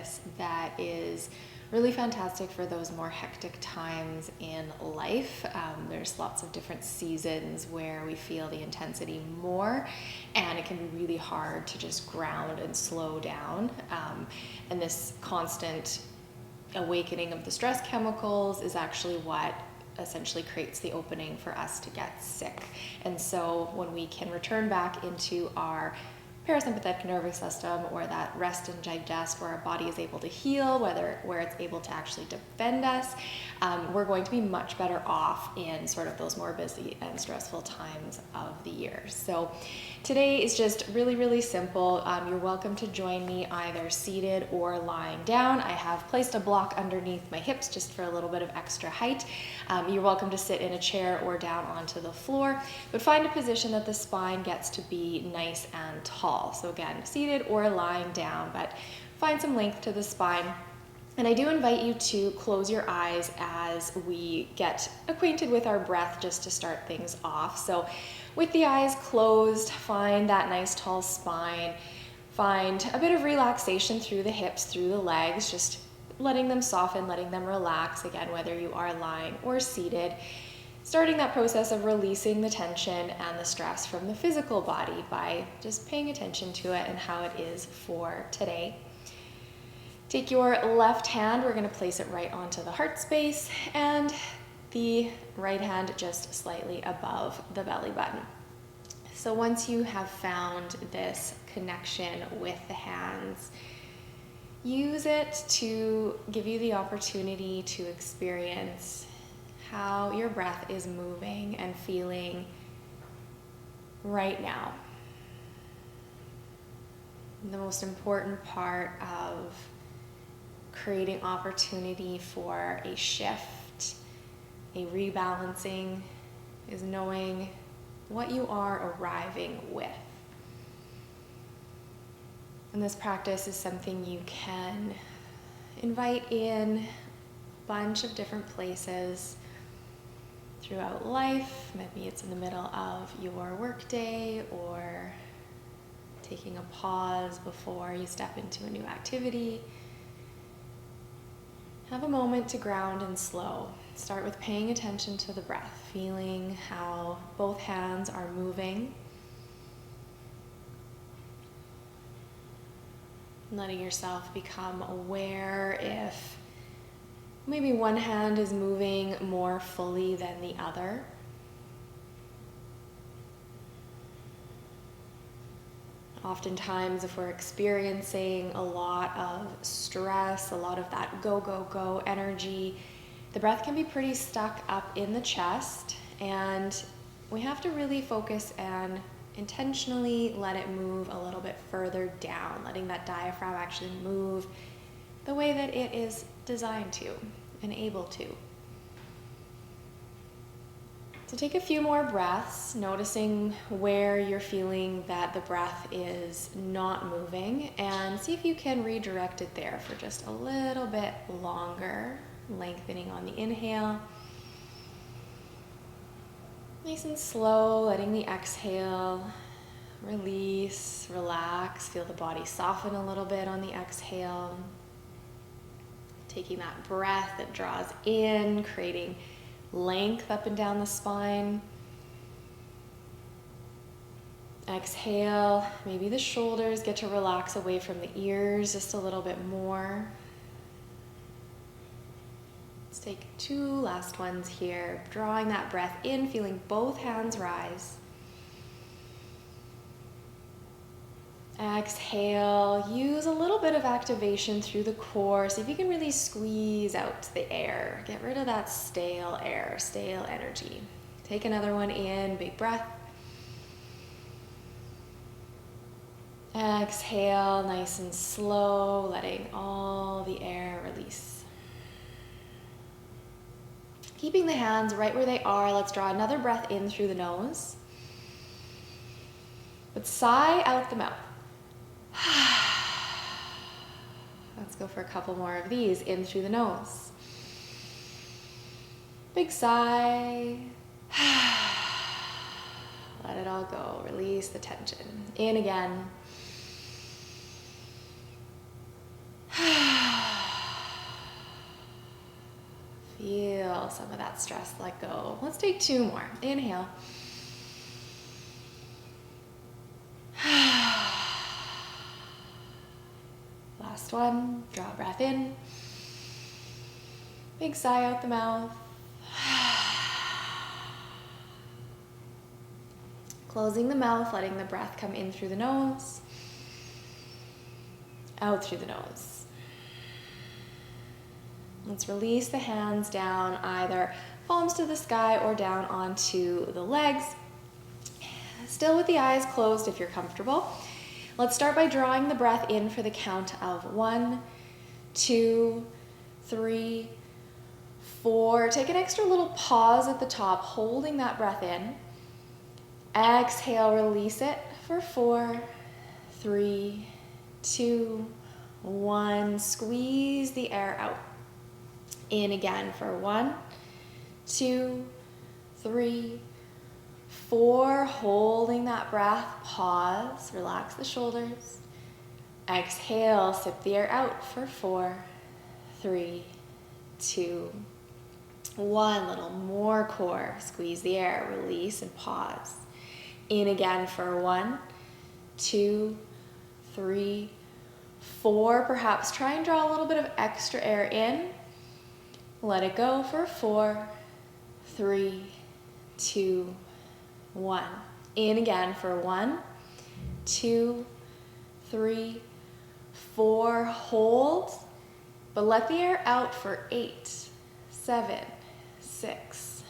practice that is really fantastic for those more hectic times in life. There's lots of different seasons where we feel the intensity more, and it can be really hard to just ground and slow down. And this constant awakening of the stress chemicals is actually what essentially creates the opening for us to get sick. And so when we can return back into our parasympathetic nervous system, or that rest and digest, where our body is able to heal, where it's able to actually defend us, we're going to be much better off in sort of those more busy and stressful times of the year. So today is just really, really simple. You're welcome to join me either seated or lying down. I have placed a block underneath my hips just for a little bit of extra height. You're welcome to sit in a chair or down onto the floor, but find a position that the spine gets to be nice and tall. So again, seated or lying down, but find some length to the spine. And I do invite you to close your eyes as we get acquainted with our breath, just to start things off. So with the eyes closed, find that nice tall spine. Find a bit of relaxation through the hips, through the legs, just letting them soften, letting them relax, again, whether you are lying or seated. Starting that process of releasing the tension and the stress from the physical body by just paying attention to it and how it is for today. Take your left hand, we're going to place it right onto the heart space, and the right hand just slightly above the belly button. So once you have found this connection with the hands, use it to give you the opportunity to experience how your breath is moving and feeling right now. The most important part of creating opportunity for a shift, a rebalancing, is knowing what you are arriving with. And this practice is something you can invite in a bunch of different places throughout life. Maybe it's in the middle of your workday, or taking a pause before you step into a new activity. Have a moment to ground and slow. Start with paying attention to the breath, feeling how both hands are moving. Letting yourself become aware if maybe one hand is moving more fully than the other. Oftentimes, if we're experiencing a lot of stress, a lot of that go, go, go energy, the breath can be pretty stuck up in the chest, and we have to really focus and intentionally let it move a little bit further down, letting that diaphragm actually move the way that it is designed to and able to. So take a few more breaths, noticing where you're feeling that the breath is not moving, and see if you can redirect it there for just a little bit longer, lengthening on the inhale. Nice and slow, letting the exhale release, relax, feel the body soften a little bit on the exhale. Taking that breath that draws in, creating length up and down the spine. Exhale, maybe the shoulders get to relax away from the ears just a little bit more. Let's take two last ones here. Drawing that breath in, feeling both hands rise. Exhale, use a little bit of activation through the core. See if you can really squeeze out the air. Get rid of that stale air, stale energy. Take another one in, big breath. Exhale, nice and slow, letting all the air release. Keeping the hands right where they are, let's draw another breath in through the nose. But sigh out the mouth. Let's go for a couple more of these. In through the nose. Big sigh. Let it all go. Release the tension. In again. Feel some of that stress let go. Let's take 2 more. Inhale. Last one. Draw a breath in. Big sigh out the mouth. Closing the mouth, letting the breath come in through the nose, out through the nose. Let's release the hands down, either palms to the sky or down onto the legs. Still with the eyes closed if you're comfortable. Let's start by drawing the breath in for the count of 1, 2, 3, 4. Take an extra little pause at the top, holding that breath in. Exhale, release it for 4, 3, 2, 1. Squeeze the air out. In again for 1, 2, 3, 4. Holding that breath. Pause. Relax the shoulders. Exhale, sip the air out for 4, 3, 2, 1. Little more core. Squeeze the air. Release and pause. In again for 1, 2, 3, 4. Perhaps try and draw a little bit of extra air in. Let it go for 4, 3, 2, 1. In again for 1, 2, 3, 4. Hold, but let the air out for 8, 7, 6,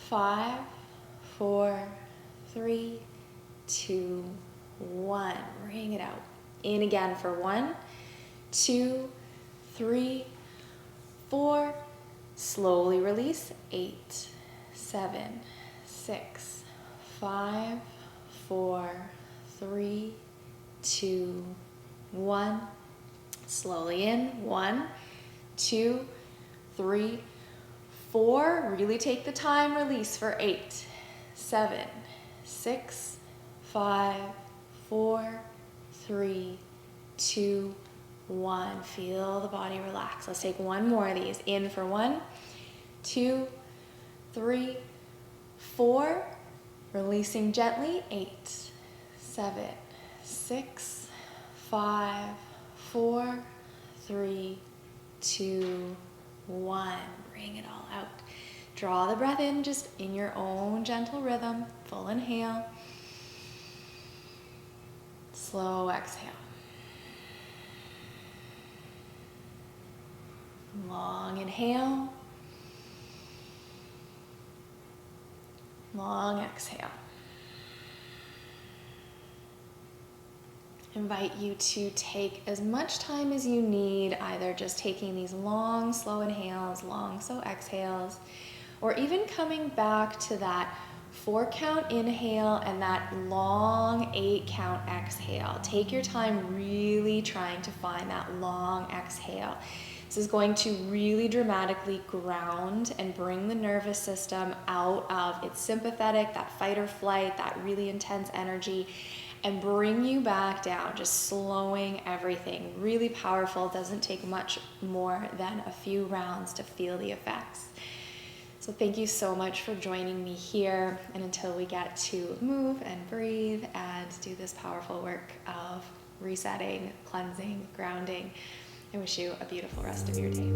5, 4, 3, 2, 1. Bring it out. In again for 1, 2, 3, 4. Slowly release. 8, 7, 6, 5, 4, 3, 2, 1. Slowly in. 1, 2, 3, 4. Really take the time. Release for 8, 7, 6, 5, 4, 3, 2, 1. Feel the body relax. Let's take 1 more of these. In for 1, 2, 3, 4. Releasing gently. 8, 7, 6, 5, 4, 3, 2, 1. Bring it all out. Draw the breath in just in your own gentle rhythm. Full inhale. Slow exhale. Long inhale. Long exhale. Invite you to take as much time as you need, either just taking these long, slow inhales, long, slow exhales, or even coming back to that 4 count inhale and that long 8 count exhale. Take your time really trying to find that long exhale. This is going to really dramatically ground and bring the nervous system out of its sympathetic, that fight or flight, that really intense energy, and bring you back down, just slowing everything. Really powerful. It doesn't take much more than a few rounds to feel the effects. So thank you so much for joining me here. And until we get to move and breathe and do this powerful work of resetting, cleansing, grounding, I wish you a beautiful rest of your day.